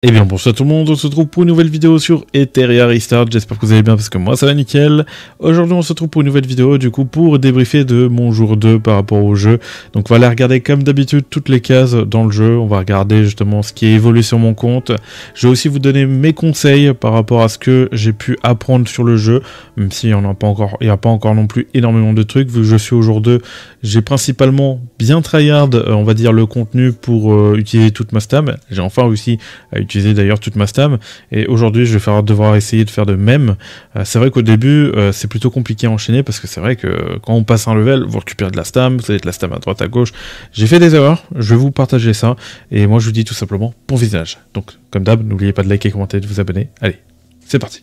Eh bien bonsoir tout le monde, on se retrouve pour une nouvelle vidéo sur Etheria Restart, j'espère que vous allez bien parce que moi ça va nickel. Aujourd'hui on se retrouve pour une nouvelle vidéo du coup pour débriefer de mon jour 2 par rapport au jeu. Donc on va aller regarder comme d'habitude toutes les cases dans le jeu, on va regarder justement ce qui a évolué sur mon compte. Je vais aussi vous donner mes conseils par rapport à ce que j'ai pu apprendre sur le jeu, même s'il n'y a pas encore non plus énormément de trucs, vu que je suis au jour 2, j'ai principalement bien tryhard on va dire le contenu pour utiliser toute ma stam. J'ai enfin réussi à utiliser d'ailleurs toute ma stam et aujourd'hui je vais devoir essayer de faire de même. C'est vrai qu'au début c'est plutôt compliqué à enchaîner parce que c'est vrai que quand on passe un level vous récupérez de la stam, vous avez de la stam à droite à gauche. J'ai fait des erreurs, je vais vous partager ça et moi je vous dis tout simplement bon visage. Donc comme d'hab n'oubliez pas de liker, commenter, de vous abonner. Allez, c'est parti.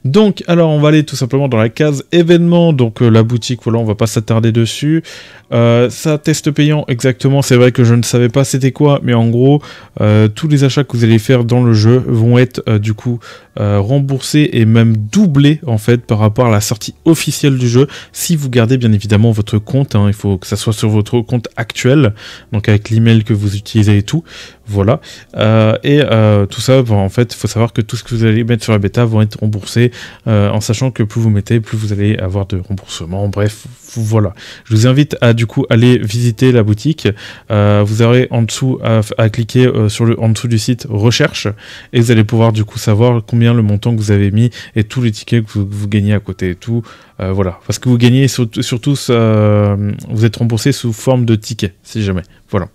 Donc, alors, on va aller tout simplement dans la case événements. Donc, la boutique, voilà, on va pas s'attarder dessus. Ça, test payant, exactement. C'est vrai que je ne savais pas c'était quoi, mais en gros, tous les achats que vous allez faire dans le jeu vont être, du coup, remboursés et même doublés, en fait, par rapport à la sortie officielle du jeu. Si vous gardez, bien évidemment, votre compte, hein, il faut que ça soit sur votre compte actuel, donc avec l'email que vous utilisez et tout. Voilà. Tout ça, en fait, il faut savoir que tout ce que vous allez mettre sur la bêta vont être remboursés, en sachant que plus vous mettez, plus vous allez avoir de remboursement. Bref, voilà. Je vous invite à du coup aller visiter la boutique. Vous aurez en dessous à cliquer en dessous du site recherche et vous allez pouvoir du coup savoir combien le montant que vous avez mis et tous les tickets que vous gagnez à côté et tout. Voilà. Parce que vous gagnez surtout vous êtes remboursé sous forme de tickets si jamais. Voilà.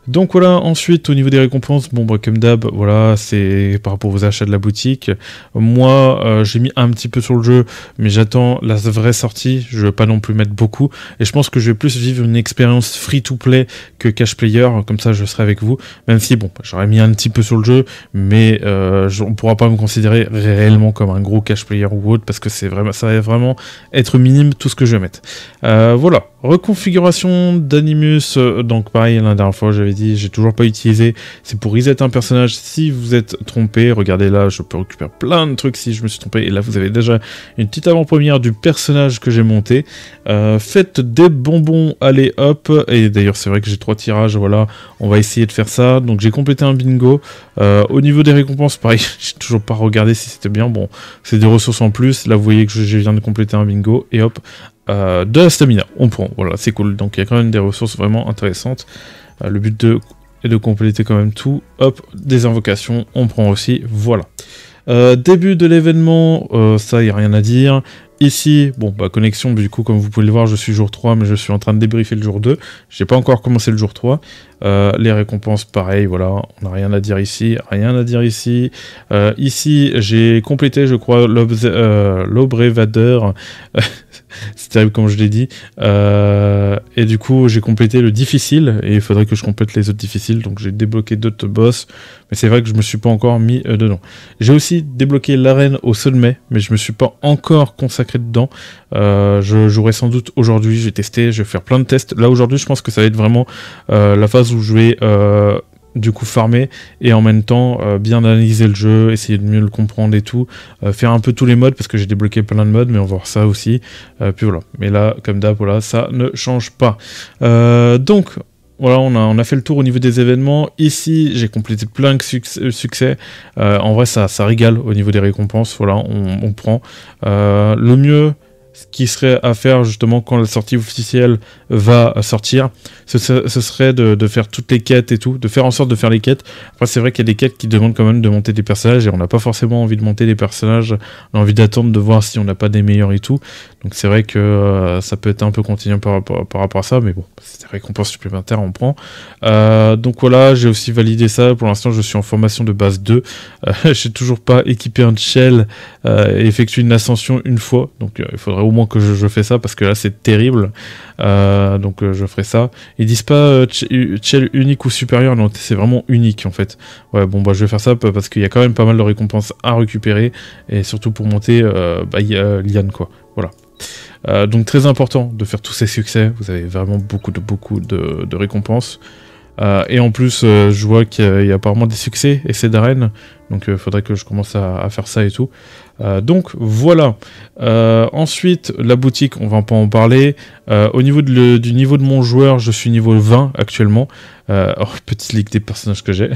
Donc voilà, ensuite au niveau des récompenses, bon bah comme d'hab, voilà, c'est par rapport aux achats de la boutique. Moi, j'ai mis un petit peu sur le jeu, mais j'attends la vraie sortie, je veux pas non plus mettre beaucoup, et je pense que je vais plus vivre une expérience free-to-play que cash player, comme ça je serai avec vous, même si bon, j'aurais mis un petit peu sur le jeu, mais on pourra pas me considérer réellement comme un gros cash player ou autre, parce que ça va vraiment être minime tout ce que je vais mettre. Voilà, reconfiguration d'Animus, donc pareil, la dernière fois j'avais dit, j'ai toujours pas utilisé, c'est pour reset un personnage si vous êtes trompé. Regardez là, je peux récupérer plein de trucs si je me suis trompé, et là vous avez déjà une petite avant-première du personnage que j'ai monté. Faites des bonbons, allez hop, et d'ailleurs c'est vrai que j'ai 3 tirages, voilà, on va essayer de faire ça. Donc j'ai complété un bingo. Au niveau des récompenses, pareil, j'ai toujours pas regardé si c'était bien, bon, c'est des ressources en plus, là vous voyez que je viens de compléter un bingo, et hop, de la stamina, on prend, voilà, c'est cool, donc il y a quand même des ressources vraiment intéressantes. Le but est de compléter quand même tout. Hop, des invocations, on prend aussi, voilà. Début de l'événement, ça, il n'y a rien à dire. Ici, bon, bah, connexion, du coup, comme vous pouvez le voir, je suis jour 3, mais je suis en train de débriefer le jour 2. J'ai pas encore commencé le jour 3. Les récompenses, pareil, voilà, on n'a rien à dire ici, rien à dire ici. Ici, j'ai complété, je crois, l'obrévadeur. C'est terrible comme je l'ai dit. Et du coup, j'ai complété le difficile, et il faudrait que je complète les autres difficiles, donc j'ai débloqué d'autres boss, mais c'est vrai que je me suis pas encore mis dedans. J'ai aussi débloqué l'arène au sommet, mais je me suis pas encore consacré dedans. Je jouerai sans doute aujourd'hui, j'ai testé, je vais faire plein de tests. Là aujourd'hui, je pense que ça va être vraiment la phase où je vais du coup farmer et en même temps bien analyser le jeu, essayer de mieux le comprendre et tout, faire un peu tous les modes parce que j'ai débloqué plein de modes, mais on va voir ça aussi, puis voilà. Mais là, comme d'hab, voilà, ça ne change pas. Donc voilà, on a fait le tour au niveau des événements. Ici, j'ai complété plein de succès. En vrai, ça régale au niveau des récompenses. Voilà, on prend. Le mieux, ce qui serait à faire justement quand la sortie officielle va sortir, ce serait de faire toutes les quêtes et tout, de faire en sorte de faire les quêtes. Après c'est vrai qu'il y a des quêtes qui demandent quand même de monter des personnages et on n'a pas forcément envie de monter des personnages, on a envie d'attendre de voir si on n'a pas des meilleurs et tout. Donc c'est vrai que ça peut être un peu continuant par rapport à ça, mais bon, c'est des récompenses supplémentaires, on prend. Donc voilà, j'ai aussi validé ça, pour l'instant je suis en formation de base 2, j'ai toujours pas équipé un shell et effectué une ascension une fois, donc il faudrait au moins que je fais ça parce que là c'est terrible. Donc je ferai ça. Ils disent pas shell unique ou supérieur, non, c'est vraiment unique en fait. Ouais, bon bah je vais faire ça parce qu'il y a quand même pas mal de récompenses à récupérer et surtout pour monter Liane quoi. Voilà. Donc très important de faire tous ces succès, vous avez vraiment beaucoup de récompenses. Et en plus, je vois qu'il y a apparemment des succès, essais d'arène. Donc il faudrait que je commence à faire ça et tout. Donc voilà. Ensuite, la boutique, on va pas en parler. Au niveau du niveau de mon joueur, je suis niveau 20 actuellement. Petite ligue des personnages que j'ai.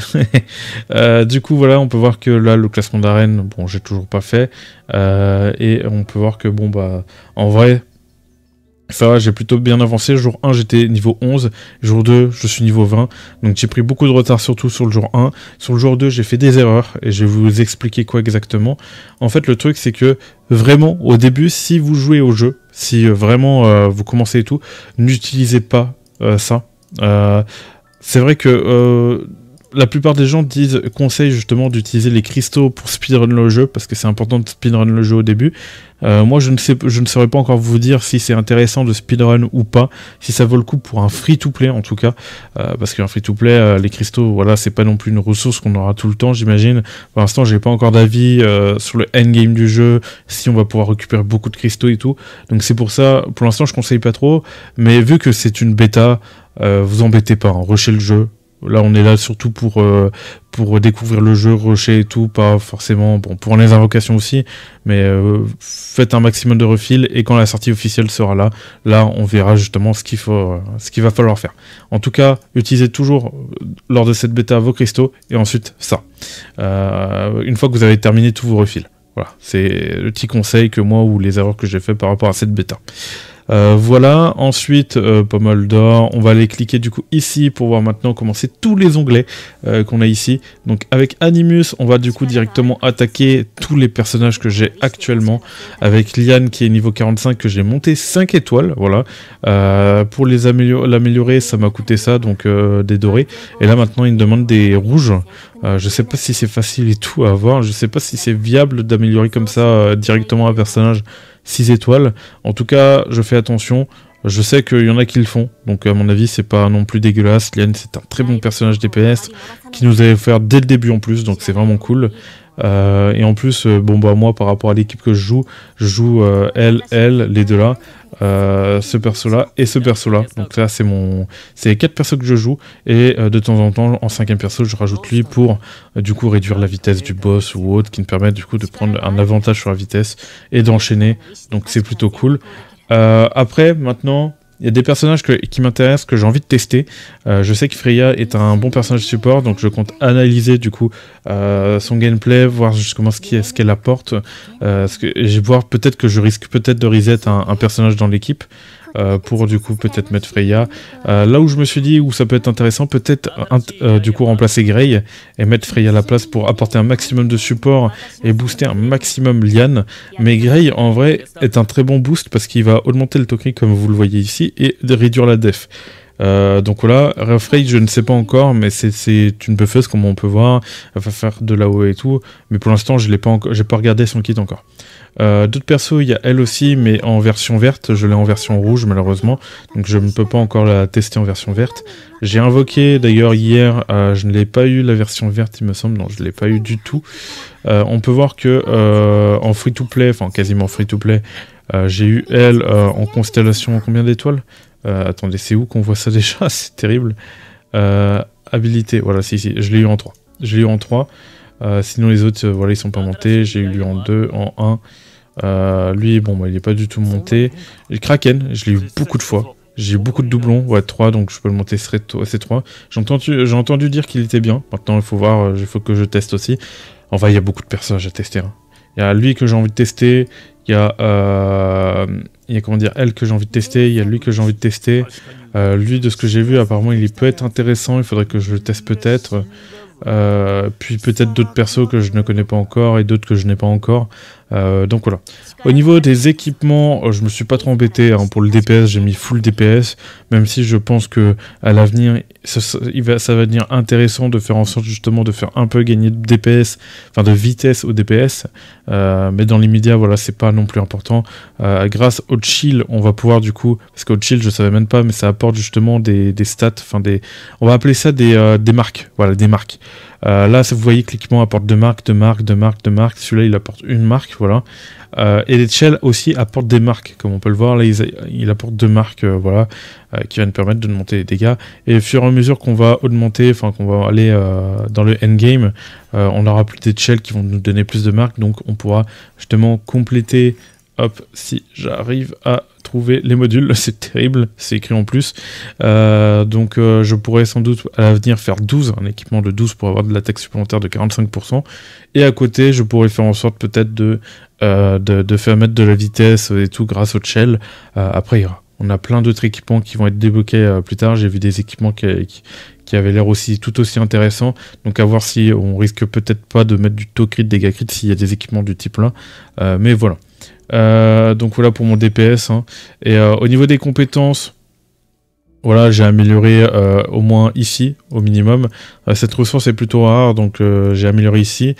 Du coup, voilà, on peut voir que là, le classement d'arène, bon, j'ai toujours pas fait. Et on peut voir que, bon, bah, en vrai... Ça va, j'ai plutôt bien avancé. Jour 1, j'étais niveau 11. Jour 2, je suis niveau 20. Donc j'ai pris beaucoup de retard, surtout sur le jour 1. Sur le jour 2, j'ai fait des erreurs. Et je vais vous expliquer quoi exactement. En fait, le truc, c'est que vraiment, au début, si vous jouez au jeu, si vraiment vous commencez et tout, n'utilisez pas ça. C'est vrai que... la plupart des gens conseillent justement d'utiliser les cristaux pour speedrun le jeu, parce que c'est important de speedrun le jeu au début. Moi, je ne saurais pas encore vous dire si c'est intéressant de speedrun ou pas, si ça vaut le coup pour un free-to-play en tout cas, parce qu'un free-to-play, les cristaux, voilà, c'est pas non plus une ressource qu'on aura tout le temps, j'imagine. Pour l'instant, j'ai pas encore d'avis sur le endgame du jeu, si on va pouvoir récupérer beaucoup de cristaux et tout. Donc c'est pour ça, pour l'instant, je conseille pas trop, mais vu que c'est une bêta, vous embêtez pas, hein, rushez le jeu. Là, on est là surtout pour découvrir le jeu, rusher et tout, pas forcément... Bon, pour les invocations aussi, mais faites un maximum de refil, et quand la sortie officielle sera là, on verra justement ce qu'il va falloir faire. En tout cas, utilisez toujours, lors de cette bêta, vos cristaux, et ensuite ça. Une fois que vous avez terminé tous vos refils. Voilà, c'est le petit conseil que moi, ou les erreurs que j'ai fait par rapport à cette bêta. Voilà, ensuite pas mal d'or, on va aller cliquer du coup ici pour voir maintenant comment c'est tous les onglets qu'on a ici. Donc avec Animus, on va du coup directement attaquer tous les personnages que j'ai actuellement, avec Liane qui est niveau 45 que j'ai monté 5 étoiles, voilà. Pour l'améliorer, ça m'a coûté ça, donc des dorés, et là maintenant il me demande des rouges. Je sais pas si c'est facile et tout à avoir, je sais pas si c'est viable d'améliorer comme ça directement un personnage 6 étoiles. En tout cas, je fais attention. Je sais qu'il y en a qui le font, donc à mon avis, c'est pas non plus dégueulasse. Liane, c'est un très bon personnage DPS qui nous avait offert dès le début en plus, donc c'est vraiment cool. Et en plus, bon bah moi, par rapport à l'équipe que je joue elle, les deux là. Ce perso là et ce perso là, donc là c'est les 4 persos que je joue, et de temps en temps en 5ème perso je rajoute lui pour du coup réduire la vitesse du boss ou autre, qui me permet du coup de prendre un avantage sur la vitesse et d'enchaîner, donc c'est plutôt cool. Après maintenant il y a des personnages qui m'intéressent, que j'ai envie de tester. Je sais que Freya est un bon personnage support, donc je compte analyser du coup son gameplay, voir justement ce qu'elle apporte. Voir peut-être que je risque peut-être de reset un personnage dans l'équipe. Pour du coup peut-être mettre Freya. Là où je me suis dit où ça peut être intéressant, peut-être du coup remplacer Grey et mettre Freya à la place pour apporter un maximum de support et booster un maximum Liane. Mais Grey en vrai est un très bon boost parce qu'il va augmenter le token comme vous le voyez ici et réduire la def. Donc voilà, Frey je ne sais pas encore, mais c'est une buffeuse comme on peut voir, elle va faire de la haut et tout, mais pour l'instant j'ai pas regardé son kit encore. D'autres persos, il y a elle aussi, mais en version verte, je l'ai en version rouge malheureusement, donc je ne peux pas encore la tester en version verte. J'ai invoqué d'ailleurs hier, je ne l'ai pas eu la version verte il me semble, non je ne l'ai pas eu du tout. On peut voir que en free to play, enfin quasiment free to play, j'ai eu elle en constellation combien d'étoiles? Attendez, c'est où qu'on voit ça déjà? C'est terrible. Habilité, voilà, si, je l'ai eu en 3. Je l'ai eu en 3. Sinon les autres, voilà, ils sont pas montés. J'ai eu lui en 2, en 1. Lui, bon, bah, il est pas du tout monté. Et le Kraken, je l'ai eu beaucoup de fois. J'ai eu beaucoup de doublons, ouais, 3, donc je peux le monter C3. J'ai entendu dire qu'il était bien. Maintenant, il faut voir, il faut que je teste aussi. Enfin, il y a beaucoup de personnages à tester. Hein. Il y a lui que j'ai envie de tester. Il y a comment dire, elle que j'ai envie de tester, il y a lui que j'ai envie de tester. Lui, de ce que j'ai vu, apparemment, il peut être intéressant, il faudrait que je le teste peut-être. Puis peut-être d'autres persos que je ne connais pas encore et d'autres que je n'ai pas encore. Donc voilà. Au niveau des équipements, je me suis pas trop embêté hein, pour le DPS, j'ai mis full DPS, même si je pense que à l'avenir, ça va devenir intéressant de faire en sorte justement de faire un peu gagner de DPS, enfin de vitesse au DPS, mais dans l'immédiat, voilà, c'est pas non plus important. Grâce au chill, on va pouvoir du coup, parce qu'au chill, je savais même pas, mais ça apporte justement des stats, enfin on va appeler ça des marques, voilà, des marques. Là, vous voyez que l'équipement apporte 2 marques, 2 marques, 2 marques, 2 marques. Celui-là, il apporte une marque, voilà. Et les shells aussi apportent des marques, comme on peut le voir. Là, il apporte 2 marques, voilà, qui viennent permettre d'augmenter les dégâts. Et au fur et à mesure qu'on va augmenter, enfin qu'on va aller dans le endgame, on aura plus des shells qui vont nous donner plus de marques. Donc, on pourra justement compléter. Hop, si j'arrive à trouver les modules, c'est terrible, c'est écrit en plus. Donc je pourrais sans doute à l'avenir faire 12, un équipement de 12 pour avoir de l'attaque supplémentaire de 45%. Et à côté, je pourrais faire en sorte peut-être de faire mettre de la vitesse et tout grâce au shell. Après, on a plein d'autres équipements qui vont être débloqués plus tard. J'ai vu des équipements qui avaient l'air tout aussi intéressants. Donc à voir si on risque peut-être pas de mettre du taux crit, dégâts crit s'il y a des équipements du type là. Mais voilà. Donc voilà pour mon DPS, hein. Et au niveau des compétences, voilà, j'ai amélioré au moins ici, au minimum. Cette ressource est plutôt rare, donc j'ai amélioré ici.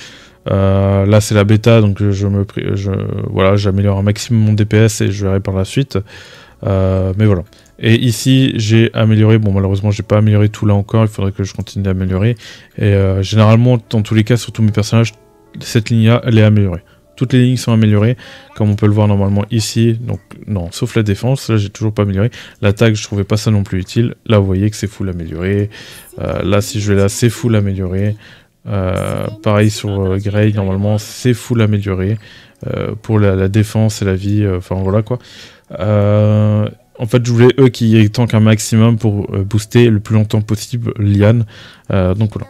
Là c'est la bêta, donc voilà, j'améliore un maximum mon DPS et je verrai par la suite. Mais voilà. Et ici j'ai amélioré, bon malheureusement j'ai pas amélioré tout là encore, il faudrait que je continue d'améliorer. Et généralement, dans tous les cas, sur tous mes personnages, cette ligne-là, elle est améliorée. Toutes les lignes sont améliorées, comme on peut le voir normalement ici. Donc non, sauf la défense, là j'ai toujours pas amélioré. L'attaque, je trouvais pas ça non plus utile. Là vous voyez que c'est full amélioré. Là si je vais là, c'est full amélioré. Pareil sur Grey, normalement c'est full amélioré. Pour la défense et la vie, enfin voilà quoi. En fait je voulais eux qui tankent un maximum pour booster le plus longtemps possible Liane. Donc voilà.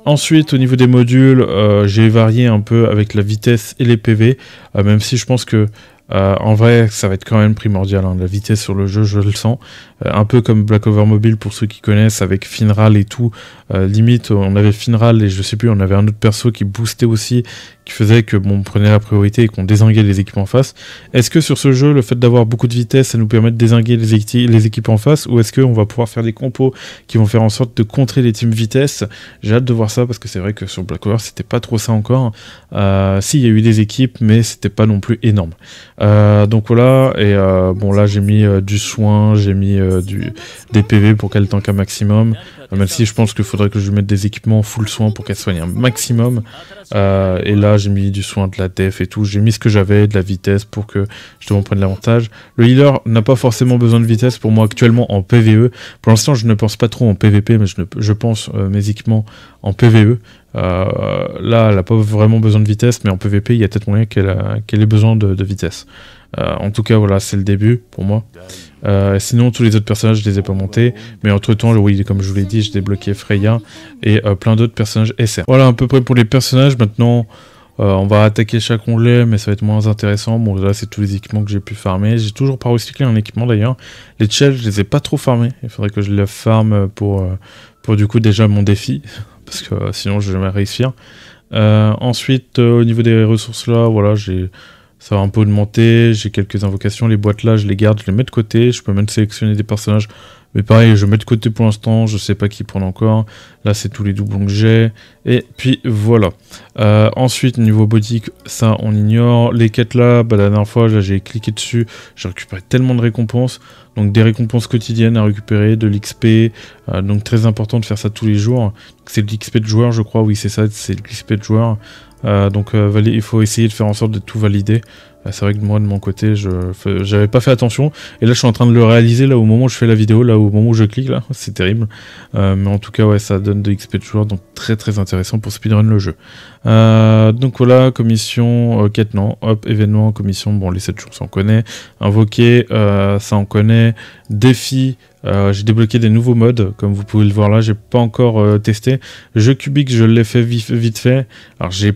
Ensuite, au niveau des modules, j'ai varié un peu avec la vitesse et les PV, même si je pense que en vrai, ça va être quand même primordial, hein, la vitesse sur le jeu, je le sens. Un peu comme Black Over Mobile, pour ceux qui connaissent, avec Finral et tout. Limite, on avait Finral et je sais plus, on avait un autre perso qui boostait aussi, qui faisait que bon, on prenait la priorité et qu'on dézinguait les équipes en face. Est-ce que sur ce jeu, le fait d'avoir beaucoup de vitesse, ça nous permet de dézinguer les équipes en face, ou est-ce qu'on va pouvoir faire des compos qui vont faire en sorte de contrer les teams vitesse? J'ai hâte de voir ça, parce que c'est vrai que sur Black Over, c'était pas trop ça encore. Si, il y a eu des équipes, mais c'était pas non plus énorme. Donc voilà, et bon là j'ai mis du soin, j'ai mis des PV pour qu'elle tank un maximum, même si je pense qu'il faudrait que je mette des équipements full soin pour qu'elle soigne un maximum. Et là j'ai mis du soin, de la def et tout, j'ai mis ce que j'avais, de la vitesse pour que justement prenne l'avantage. Le healer n'a pas forcément besoin de vitesse pour moi actuellement en PvE. Pour l'instant je ne pense pas trop en PvP, mais je pense mes équipements en PvE. Là elle n'a pas vraiment besoin de vitesse, mais en PvP il y a peut-être moyen qu'elle ait besoin de vitesse. En tout cas voilà, c'est le début pour moi. Sinon tous les autres personnages je les ai pas montés, mais entre temps oui, comme je vous l'ai dit, j'ai débloqué Freya et plein d'autres personnages SR. Voilà à peu près pour les personnages. Maintenant on va attaquer chaque onglet, mais ça va être moins intéressant. Bon là c'est tous les équipements que j'ai pu farmer. J'ai toujours pas recyclé un équipement d'ailleurs. Les shells je les ai pas trop farmés, il faudrait que je les farme pour du coup déjà mon défi, parce que sinon je vais jamais réussir. Ensuite au niveau des ressources là, voilà, ça va un peu augmenter, j'ai quelques invocations, les boîtes là je les garde, je les mets de côté, je peux même sélectionner des personnages, mais pareil je mets de côté pour l'instant, je sais pas qui prendre encore. Là c'est tous les doublons que j'ai, et puis voilà. Ensuite niveau boutique, ça on ignore. Les quêtes là, la dernière fois là j'ai cliqué dessus, j'ai récupéré tellement de récompenses, donc des récompenses quotidiennes à récupérer, de l'XP, donc très important de faire ça tous les jours. C'est de l'XP de joueur je crois, oui c'est ça, c'est de l'XP de joueur. Donc il faut essayer de faire en sorte de tout valider. C'est vrai que moi de mon côté j'avais pas fait attention, et là je suis en train de le réaliser là au moment où je fais la vidéo, là au moment où je clique là, c'est terrible. Mais en tout cas ouais, ça donne de XP de joueur, donc très très intéressant pour speedrun le jeu. Donc voilà, commission, quête non, hop, événement, commission, bon les 7 jours ça on connaît, invoquer, ça on connaît, défi. J'ai débloqué des nouveaux modes, comme vous pouvez le voir là, j'ai pas encore testé. Jeu cubique, je l'ai fait vite fait. Alors j'ai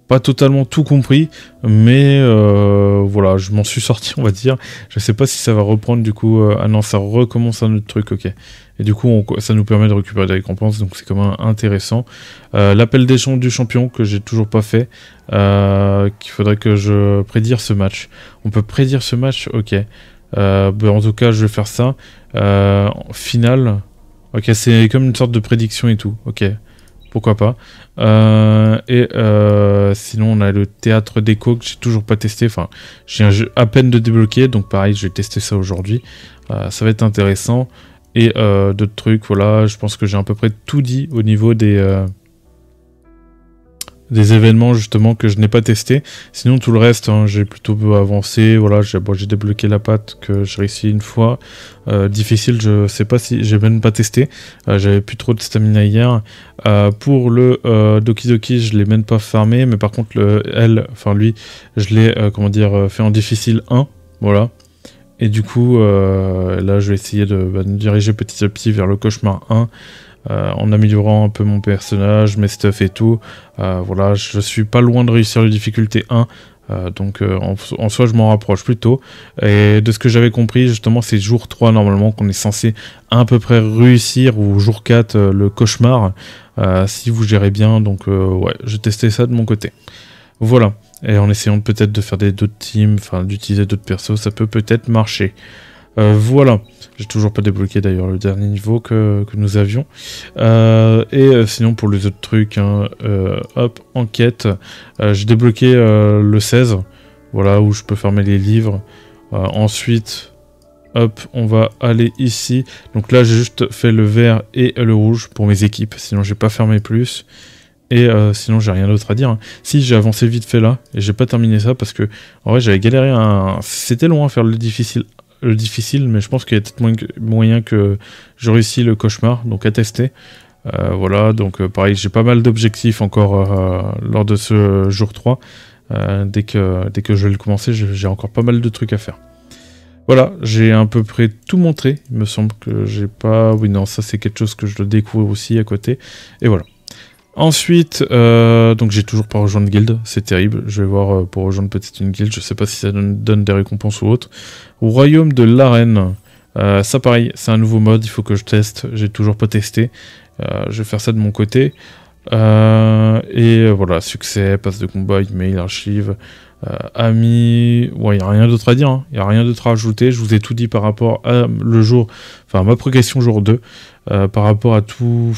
pas totalement tout compris, mais voilà, je m'en suis sorti on va dire. Je sais pas si ça va reprendre du coup. Ah non, ça recommence un autre truc, ok. Et du coup ça nous permet de récupérer des récompenses, donc c'est quand même intéressant. L'appel du champion que j'ai toujours pas fait, qu'il faudrait que je prédire ce match. On peut prédire ce match, ok. En tout cas je vais faire ça. Finale, ok, c'est comme une sorte de prédiction et tout, ok, pourquoi pas. Sinon on a le théâtre d'écho que j'ai toujours pas testé, enfin j'ai un jeu à peine de débloquer, donc pareil je vais tester ça aujourd'hui. Ça va être intéressant. Et d'autres trucs, voilà, je pense que j'ai à peu près tout dit au niveau des des événements justement que je n'ai pas testé. Sinon tout le reste, hein, j'ai plutôt avancé. Voilà, j'ai débloqué la patte que j'ai réussi une fois. Difficile, je sais pas si j'ai même pas testé. J'avais plus trop de stamina hier. Pour le Doki Doki, je l'ai même pas farmé, mais par contre lui, je l'ai fait en difficile 1. Voilà. Et du coup, là, je vais essayer de me diriger petit à petit vers le cauchemar 1. En améliorant un peu mon personnage, mes stuff et tout. Voilà, je suis pas loin de réussir la difficulté 1. Donc en soi je m'en rapproche plutôt. Et de ce que j'avais compris justement c'est jour 3 normalement qu'on est censé à peu près réussir, ou jour 4 le cauchemar si vous gérez bien. Donc ouais, je testais ça de mon côté. Voilà, et en essayant peut-être de faire d'autres teams, enfin d'utiliser d'autres persos, ça peut peut-être marcher. Voilà, j'ai toujours pas débloqué d'ailleurs le dernier niveau que nous avions. Sinon pour les autres trucs, hein, hop, enquête, j'ai débloqué le 16, voilà, où je peux fermer les livres. Ensuite, hop, on va aller ici. Donc là j'ai juste fait le vert et le rouge pour mes équipes, sinon j'ai pas fermé plus. Et sinon j'ai rien d'autre à dire. Hein. Si, j'ai avancé vite fait là, et j'ai pas terminé ça parce que en vrai j'avais galéré C'était long à faire le difficile, mais je pense qu'il y a peut-être moyen que je réussis le cauchemar, donc à tester. Voilà, donc pareil, j'ai pas mal d'objectifs encore lors de ce jour 3. Dès que je vais le commencer, j'ai encore pas mal de trucs à faire. Voilà, j'ai à peu près tout montré. Il me semble que j'ai pas... Oui, non, ça c'est quelque chose que je dois découvrir aussi à côté. Et voilà. Ensuite, donc j'ai toujours pas rejoint de guilde, c'est terrible. Je vais voir pour rejoindre peut-être une guilde, je sais pas si ça donne des récompenses ou autre. Au royaume de l'arène, ça pareil, c'est un nouveau mode, il faut que je teste, j'ai toujours pas testé. Je vais faire ça de mon côté. Voilà, succès, passe de combat, email, archive, amis, ouais, il n'y a rien d'autre à dire, hein. Il n'y a rien d'autre à ajouter, je vous ai tout dit par rapport à ma progression jour 2. Par rapport à tous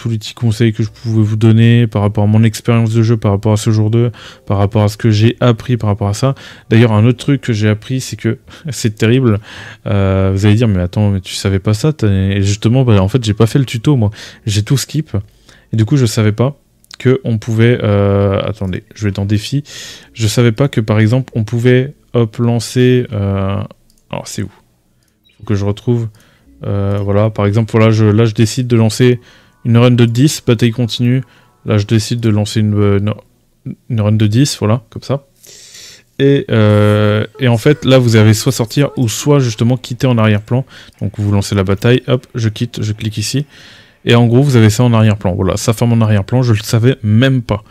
les petits conseils que je pouvais vous donner, par rapport à mon expérience de jeu, par rapport à ce jour 2, par rapport à ce que j'ai appris par rapport à ça. D'ailleurs, un autre truc que j'ai appris, c'est que c'est terrible. Vous allez dire, mais attends, mais tu savais pas ça? Et justement, en fait, j'ai pas fait le tuto, moi. J'ai tout skip. Et du coup, je savais pas que on pouvait... attendez, je vais dans défi. Je savais pas que, par exemple, on pouvait, hop, lancer... Alors, c'est où? Faut que je retrouve... voilà, par exemple, voilà, là je décide de lancer une run de 10, bataille continue. Là je décide de lancer une run de 10, voilà, comme ça. Et en fait, là vous avez soit sortir ou soit justement quitter en arrière-plan. Donc vous lancez la bataille, hop, je quitte, je clique ici. Et en gros, vous avez ça en arrière-plan. Voilà, ça ferme en arrière-plan, je le savais même pas.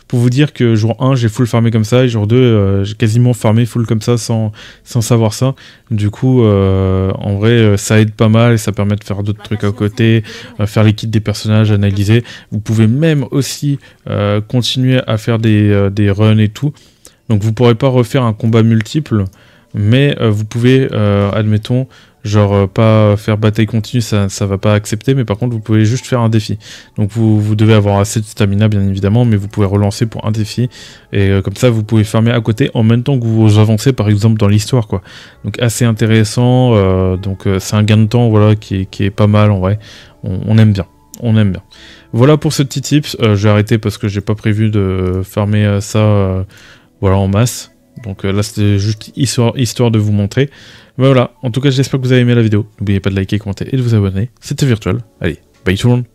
Pour vous dire que jour 1, j'ai full farmé comme ça, et jour 2, j'ai quasiment farmé full comme ça sans savoir ça. Du coup, en vrai, ça aide pas mal, et ça permet de faire d'autres trucs à côté, faire les kits des personnages, analyser. Vous pouvez même aussi continuer à faire des runs et tout. Donc vous pourrez pas refaire un combat multiple, mais vous pouvez, admettons, genre pas faire bataille continue, ça va pas accepter, mais par contre vous pouvez juste faire un défi. Donc vous devez avoir assez de stamina bien évidemment, mais vous pouvez relancer pour un défi, et comme ça vous pouvez farmer à côté en même temps que vous avancez par exemple dans l'histoire, quoi. Donc assez intéressant, c'est un gain de temps, voilà, qui est pas mal en vrai, on aime bien, on aime bien. Voilà pour ce petit tips, j'ai arrêté parce que j'ai pas prévu de farmer ça voilà, en masse. Donc là c'était juste histoire de vous montrer. Mais voilà, en tout cas j'espère que vous avez aimé la vidéo. N'oubliez pas de liker, commenter et de vous abonner. C'était Virtual. Allez, bye tout le monde.